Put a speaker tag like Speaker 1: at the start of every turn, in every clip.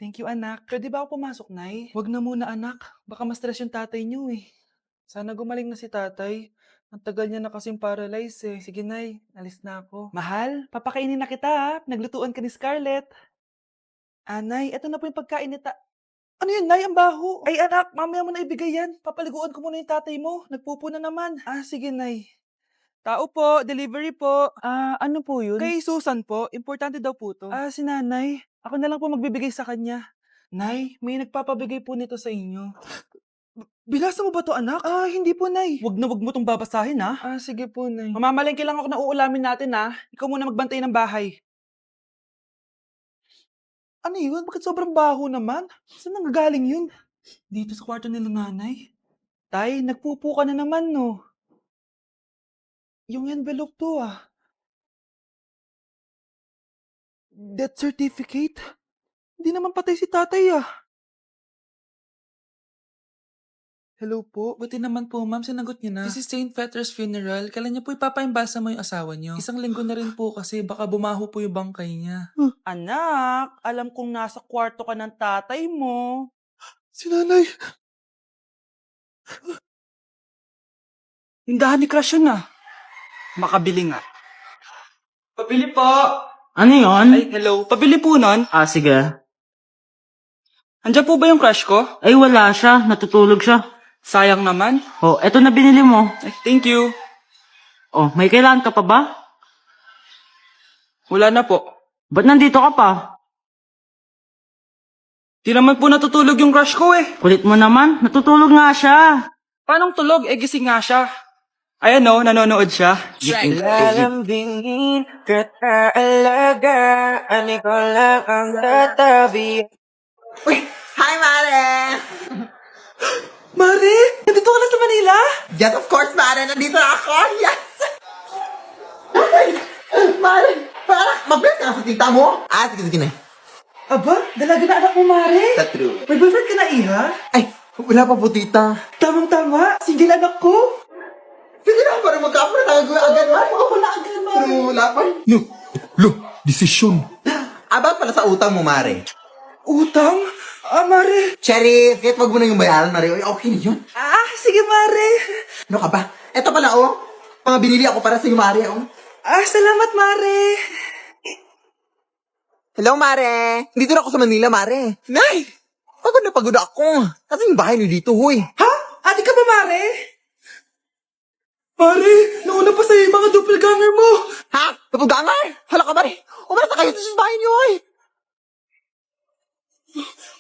Speaker 1: Thank you, anak. Pwede ba ako pumasok, Nay? Wag na muna, anak. Baka ma-stress yung tatay niyo eh. Sana gumaling na si tatay. Ang tagal niya na kasing paralyzed eh. Sige, Nay. Alis na ako. Mahal, papakainin na kita ha. Naglutuan ka ni Scarlett. Nay, eto na po yung pagkain ni Ano yun, Nay? Ang baho. Ay, anak, mamaya mo na ibigay yan. Papaliguan ko muna yung tatay mo. Nagpupo na naman. Sige, Nay. Tao po, delivery po. Ano po yun? Kay Susan po, importante daw po to. Si nanay. Ako na lang po magbibigay sa kanya. Nay, may nagpapabigay po nito sa inyo. Binasa mo ba to, anak? Hindi po, Nay. Wag na wag mo tong babasahin, ha? Sige po, Nay. Mamamalengke lang ako na uulamin natin, ha? Ikaw muna magbantay ng bahay. Ano yun? Bakit sobrang baho naman? Saan nanggagaling yun? Dito sa kwarto nila nanay. Tay, nagpupo ka na naman, no? Yung envelope to, Death certificate? Hindi naman patay si tatay, Hello po. Buti naman po, ma'am. Sinagot niyo na. This is St. Peter's Funeral. Kailan niyo po ipapaimbasa mo yung asawa niyo? Isang linggo na rin po kasi baka bumaho po yung bangkay niya. Anak, alam kong nasa kwarto ka ng tatay mo. Si nanay. Tindahan ni Crush yun, Makabili nga. Pabili po.
Speaker 2: Ano yun?
Speaker 1: Ay, hello. Pabili po nun.
Speaker 2: Sige.
Speaker 1: Andiyan po ba yung crush ko?
Speaker 2: Ay, wala siya. Natutulog siya.
Speaker 1: Sayang naman.
Speaker 2: Oh, eto na binili mo.
Speaker 1: Ay, thank you.
Speaker 2: Oh, may kailangan ka pa ba?
Speaker 1: Wala na po.
Speaker 2: Ba't nandito ka pa?
Speaker 1: Di naman po natutulog yung crush ko eh.
Speaker 2: Kulit mo naman. Natutulog nga siya.
Speaker 1: Paanong tulog? Gising nga siya. Ayan nanonood siya.
Speaker 3: Lalambingin ka't aalagaan, ikaw lang ang tatabi.
Speaker 4: Uy! Hi, Mare!
Speaker 1: Mare, nandito ka na sa Manila?
Speaker 4: Yes, of course, Mare! Nandito na ako! Yes! Mare! Mag-bless ka na sa tita mo? Sige na.
Speaker 1: Aba, dalaga na anak mo, Mare.
Speaker 4: That's true.
Speaker 1: May boyfriend ka na, Iha?
Speaker 4: Ay, wala pa po, tita.
Speaker 1: Tamang-tama, single anak ko.
Speaker 4: Sige na, para magkapra tayo agad, Mare.
Speaker 1: Oo, wala agad, Mare.
Speaker 4: Pero wala pa. No, desisyon. About pala sa utang mo, Mare.
Speaker 1: Utang? Mare.
Speaker 4: Cherry, kahit wag mo na yung bayaran, Mare. Uy, okay na yun.
Speaker 1: Sige, Mare.
Speaker 4: Ano ka ba? Eto pala, mga binili ako para sa iyo, Mare,
Speaker 1: Salamat, Mare.
Speaker 4: Hello, Mare. Dito na ako sa Manila, Mare. Nay! Pagod na pagod ako. Kasi yung bahay niyo dito, huy.
Speaker 1: Ha? Ate ka ba, Mare? Mare, nauna pa sa'yo yung mga doppelganger mo.
Speaker 4: Ha? Napugangar? Hala ka, Mare. Umarasa kayo sa bahay niyo, huy.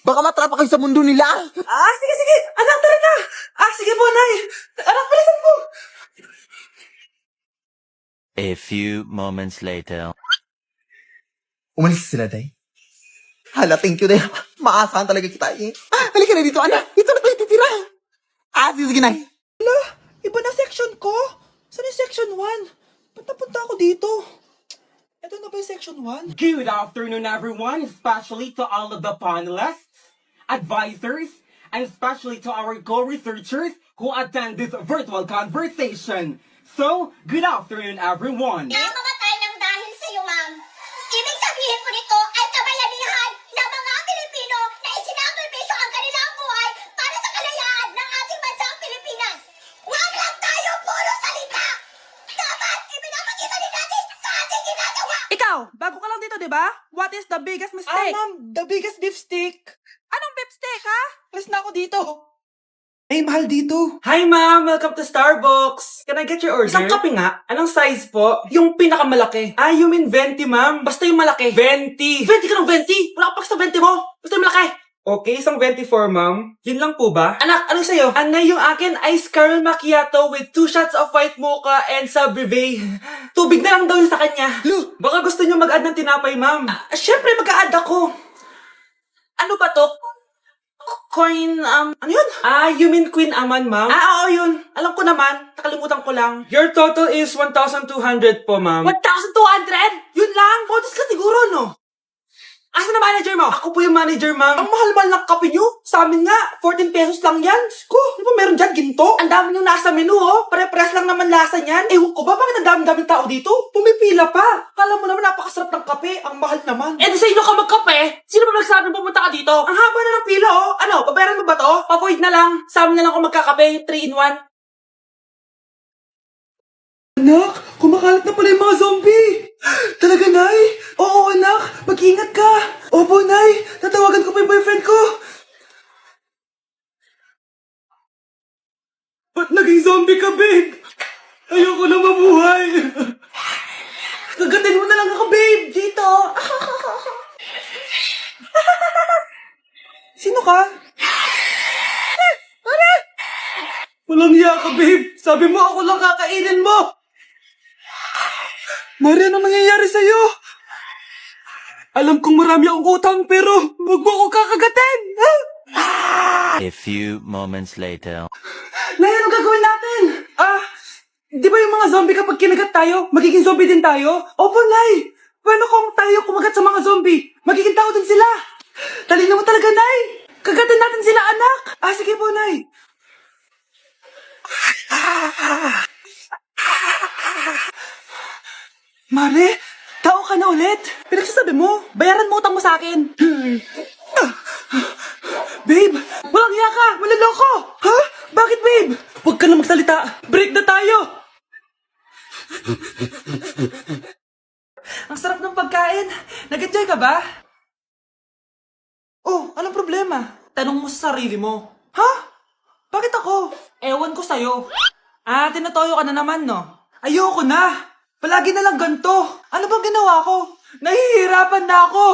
Speaker 4: Baka matrapa kayo sa mundo nila.
Speaker 1: Sige. Anak, tara na. Sige po, Nay. Anak, bilisan po.
Speaker 5: A few moments later.
Speaker 4: Umalis sila, Day. Hala, thank you, Day. Maasahan talaga kita, Halika na dito, anak. Dito na tayo titira. Sige, Nay.
Speaker 1: Iba na section ko. Saan yung section 1? Punta ako dito. Ito na ba yung section 1?
Speaker 3: Good afternoon, everyone, especially to all of the panelists, advisors, and especially to our co-researchers who attend this virtual conversation. So, good afternoon, everyone.
Speaker 6: Namamatay ng dahil sa iyo, ma'am. Ibig sabihin po nito ay kabayanihan ng mga Pilipino na isinakripisyo ang kanilang buhay para sa kalayaan ng ating bansang Pilipinas. Huwag lang tayo puro salita! Dapat ipinapakita din natin sa ating ginagawa!
Speaker 7: Ikaw, bago ka lang dito, di ba? What is the biggest mistake?
Speaker 1: Ma'am, the biggest beef stick.
Speaker 7: Anong beef steak, ha?
Speaker 1: Alis na ako dito. Ay, mahal dito. Hi, ma'am. Welcome to Starbucks. Can I get your order? Isang kape nga. Anong size po? Yung pinakamalaki. You mean 20, ma'am? Basta yung malaki. 20. 20 ka ng 20? Wala ka pa sa 20 mo. Basta yung malaki. Okay, isang 24, ma'am. Yun lang po ba? Anak, anong sa'yo? Anay, yung akin, ice caramel macchiato with 2 shots of white mocha and sa brevet. Tubig na lang daw yun sa kanya. Baka gusto niyo mag-add ng tinapay, ma'am. Syempre, mag-a-add ako. Ano ba to? Coin, ano yun? You mean Queen Aman, ma'am? Oo, yun. Alam ko naman. Nakalimutan ko lang. Your total is 1,200 po, ma'am.
Speaker 7: 1,200?
Speaker 1: Yun lang? Modest ka siguro, no?
Speaker 7: Asa na manager mo?
Speaker 1: Ako po yung manager, ma'am.
Speaker 7: Ang mahal-mahal ng kape nyo. Sa amin nga, 14 pesos lang yan. Ko, di ba meron dyan ginto? Ang dami nyo nasa menu, oh. Pare-press lang naman lasa niyan. Ewan ko ba, bakit ang dami-daming tao dito? Pumipila pa. Kala mo naman napakasarap ng kape. Ang mahal naman.
Speaker 2: Eh di sa inyo ka magkape? Sino ba nagsabing pumunta ka dito?
Speaker 7: Ang haba na ng pila, oh. Ano, pabayaran mo ba to?
Speaker 2: Pa-void na lang. Sa amin na lang ako magkakape. 3 in 1.
Speaker 1: Anak, kumakalat na pala yung mga zombie! Talaga, Nay? Oo, anak! Mag-ingat ka! Opo, Nay! Tatawagan ko pa yung boyfriend ko! Ba't naging zombie ka, babe? Ayoko na mabuhay! Kagatin mo na lang ako, babe! Dito! Sino ka? Walang hiya ka, babe! Sabi mo ako lang kakainin mo! Mari, anong nangyayari sa'yo? Alam kong marami akong utang pero huwag mo ako kakagatin! Ha?
Speaker 5: A few moments later.
Speaker 1: Nay, anong gagawin natin? Di ba yung mga zombie kapag kinagat tayo, magiging zombie din tayo? Opo, Nay! Paano kung tayo kumagat sa mga zombie? Magiging tao din sila! Talino mo talaga, Nay! Kagatin natin sila, anak! Sige po, Nay! Mare, tao ka na ulit. Pinagsasabi mo, bayaran mo utang mo sa akin. Babe, walang hiya ka, maloloko. Ha? Bakit, babe? Huwag ka na magsalita. Break na tayo. Ang sarap ng pagkain. Nag-enjoy ka ba? Oh, anong problema?
Speaker 2: Tanong mo sa sarili mo.
Speaker 1: Ha? Bakit ako?
Speaker 2: Ewan ko sa'yo. Tinatoyo ka na naman, no?
Speaker 1: Ayoko na. Palagi na lang ganito. Ano bang ginawa ko? Nahihirapan na ako.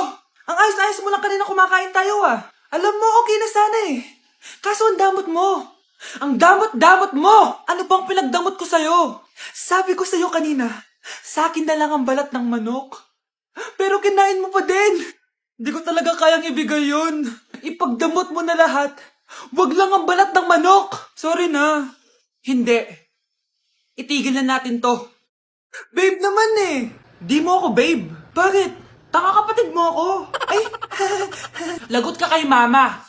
Speaker 1: Ang ayos-ayos mo lang kanina kumakain tayo Alam mo, okay na sana Kaso ang damot mo. Ang damot-damot mo. Ano bang pinagdamot ko sa'yo? Sabi ko sa'yo kanina, sa akin na lang ang balat ng manok. Pero kinain mo pa din. Hindi ko talaga kayang ibigay yun. Ipagdamot mo na lahat. Wag lang ang balat ng manok. Sorry na.
Speaker 2: Hindi. Itigil na natin to.
Speaker 1: Babe naman Di mo ako babe. Bakit? Tanga kapatid mo ako. Ay,
Speaker 2: Lagot ka kay mama.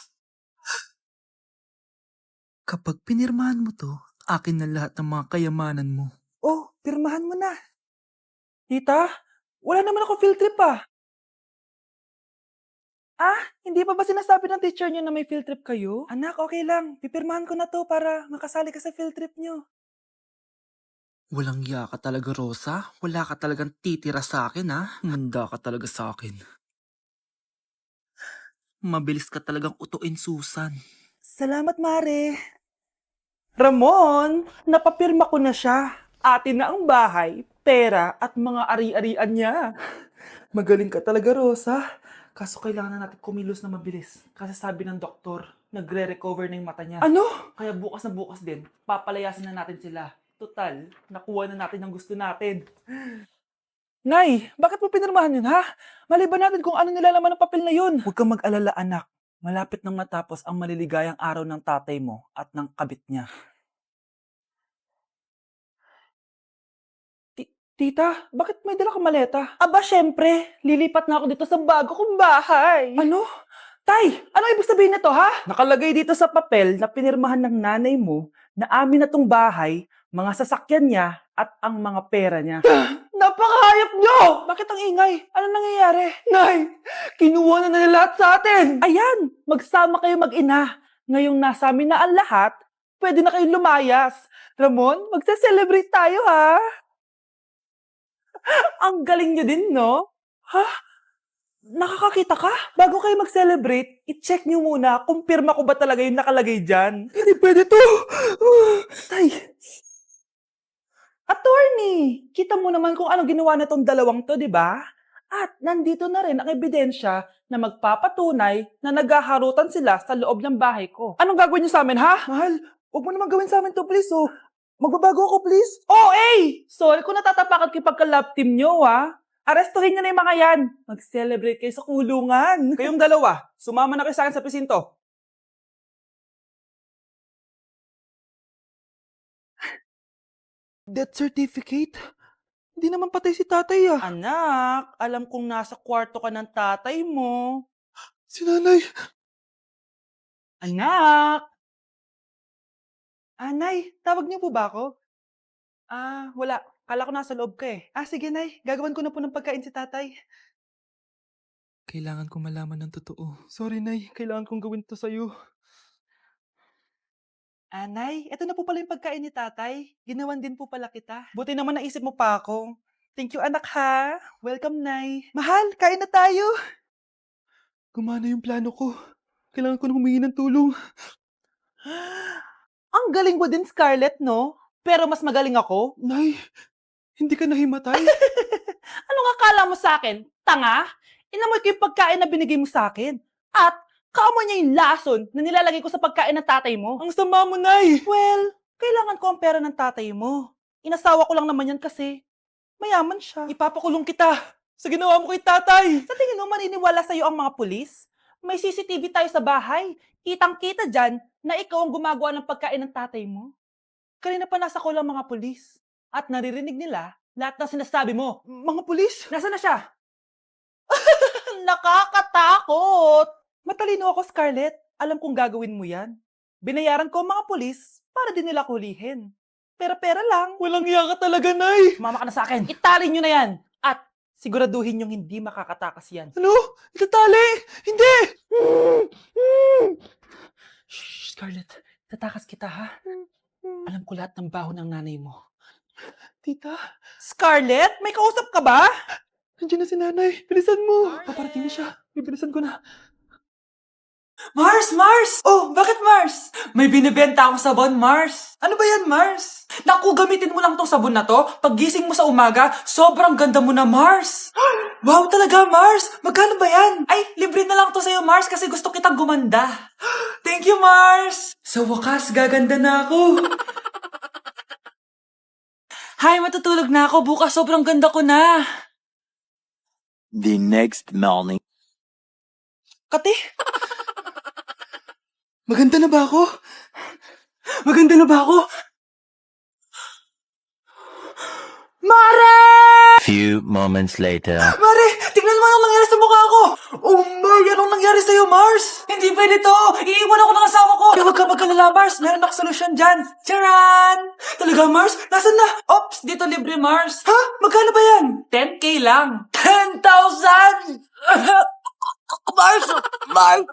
Speaker 1: kapag pinirmahan mo to, akin na lahat ng mga kayamanan mo. Oh, pirmahan mo na. Tita, wala naman ako field trip hindi pa ba sinasabi ng teacher niyo na may field trip kayo? Anak, okay lang. Pipirmahan ko na to para makasali ka sa field trip niyo. Walang iya ka talaga, Rosa. Wala ka talagang titira sa akin, Manda ka talaga sa akin. Mabilis ka talagang utuin, Susan. Salamat, Mare. Ramon, napapirma ko na siya. Atin na ang bahay, pera at mga ari-arian niya. Magaling ka talaga, Rosa. Kaso kailangan na natin kumilos na mabilis. Kasi sabi ng doktor, nagre-recover na yung mata niya. Ano? Kaya bukas na bukas din, papalayasin na natin sila. Total, nakuha na natin ang gusto natin. Nay, bakit mo pinirmahan yun, ha? Maliban natin kung ano nilalaman ng papel na yun. Huwag kang mag-alala, anak. Malapit nang matapos ang maliligayang araw ng tatay mo at ng kabit niya. Tita, bakit may dala kang maleta? Aba, syempre. Lilipat na ako dito sa bago kong bahay. Ano? Tay, ano ibig sabihin nito, ha? Nakalagay dito sa papel na pinirmahan ng nanay mo na amin na tong bahay, mga sasakyan niya, at ang mga pera niya. Napakahayop nyo! Bakit ang ingay? Ano nangyayari? Nay, kinuha na nila lahat sa atin! Ayan, magsama kayo mag-ina. Ngayong nasa amin na ang lahat, pwede na kayong lumayas. Ramon, magse-celebrate tayo, ha? Ang galing nyo din, no? Ha? Nakakakita ka? Bago kayo mag-celebrate, i-check nyo muna kung pirma ko ba talaga yung nakalagay dyan. Hindi pwede to! Tay! Attorney! Kita mo naman kung ano ginawa na tong dalawang to, di ba? At nandito na rin ang ebidensya na magpapatunay na naghaharutan sila sa loob ng bahay ko. Anong gagawin niyo sa amin, ha? Mahal, huwag mo naman gawin sa amin to, please, Magbabago ako, please. Sorry kung natatapakan kayo pagka-love team nyo, Arestuhin nyo na yung mga yan. Mag-celebrate kayo sa kulungan. Kayong dalawa, sumama na kayo sa akin sa presinto. Death certificate? Hindi naman patay si tatay ah. Anak, alam kong nasa kwarto ka ng tatay mo. Si nanay. Anak! Nay, tawag niyo po ba ako? Wala. Kala ko nasa loob ka eh. Sige nay, gagawan ko na po ng pagkain si tatay. Kailangan ko malaman ng totoo. Sorry nay, kailangan kong gawin to sa'yo. Nay, eto na po pala yung pagkain ni tatay. Ginawan din po pala kita. Buti naman naisip mo pa ako. Thank you anak ha. Welcome nay. Mahal, kain na tayo. Gumana yung plano ko. Kailangan ko nang humingi ng tulong. Ang galing mo din, Scarlett, no? Pero mas magaling ako. Nay, hindi ka nahimatay. Anong akala mo sa akin? Tanga? Inamoy ko yung pagkain na binigay mo sa akin. At kaamoy niya yung lason na nilalagay ko sa pagkain ng tatay mo. Ang sama mo, Nay! Well, kailangan ko ang pera ng tatay mo. Inasawa ko lang naman yan kasi mayaman siya. Ipapakulong kita sa ginawa mo kay tatay. Sa tingin mo maniniwala sa'yo ang mga pulis? May CCTV tayo sa bahay. Kitang-kita dyan na ikaw ang gumagawa ng pagkain ng tatay mo. Kanina pa nasa kulang mga pulis. At naririnig nila lahat ng sinasabi mo. Mga pulis? Nasaan na siya? Nakakatakot! Matalino ako, Scarlett. Alam kong gagawin mo yan. Binayaran ko ang mga pulis para din nila kulihin. Pera-pera lang. Walang iya ka talaga, Nay! Mama ka na sa akin. Itali nyo na yan. At siguraduhin nyong hindi makakatakas yan. Ano? Itatali? Hindi! Shh, Scarlett. Tatakas kita, ha? Alam ko lahat ng baho ng nanay mo. Tita? Scarlett? May kausap ka ba? Nandiyan na si nanay. Bilisan mo. Paparating na siya. Bibilisan ko na.
Speaker 2: Mars! Mars! Oh, bakit Mars? May binibenta akong sabon, Mars. Ano ba yan, Mars? Naku, gamitin mo lang tong sabon na to. Paggising mo sa umaga, sobrang ganda mo na, Mars. Wow, talaga, Mars. Magkano ba yan? Ay, libre na lang to sa'yo, Mars, kasi gusto kitang gumanda. Thank you, Mars. Sa wakas, gaganda na ako. Hay, matutulog na ako. Bukas, sobrang ganda ko na.
Speaker 5: The next morning.
Speaker 2: Kati? Maganda na ba ako? Maganda na ba ako? Mare!
Speaker 5: Few moments later.
Speaker 2: Mare! Tingnan mo anong nangyari sa mukha ko! Oh my! Anong nangyari sa'yo, Mars? Hindi pwede to! Iiwan ako ng asawa ko! Huwag ka magkalala, Mars! Meron akong solusyon dyan! Charan! Talaga, Mars? Nasaan na? Ops! Dito libre, Mars! Ha? Magkano ba yan? 10K lang! 10,000! Mars! Mars!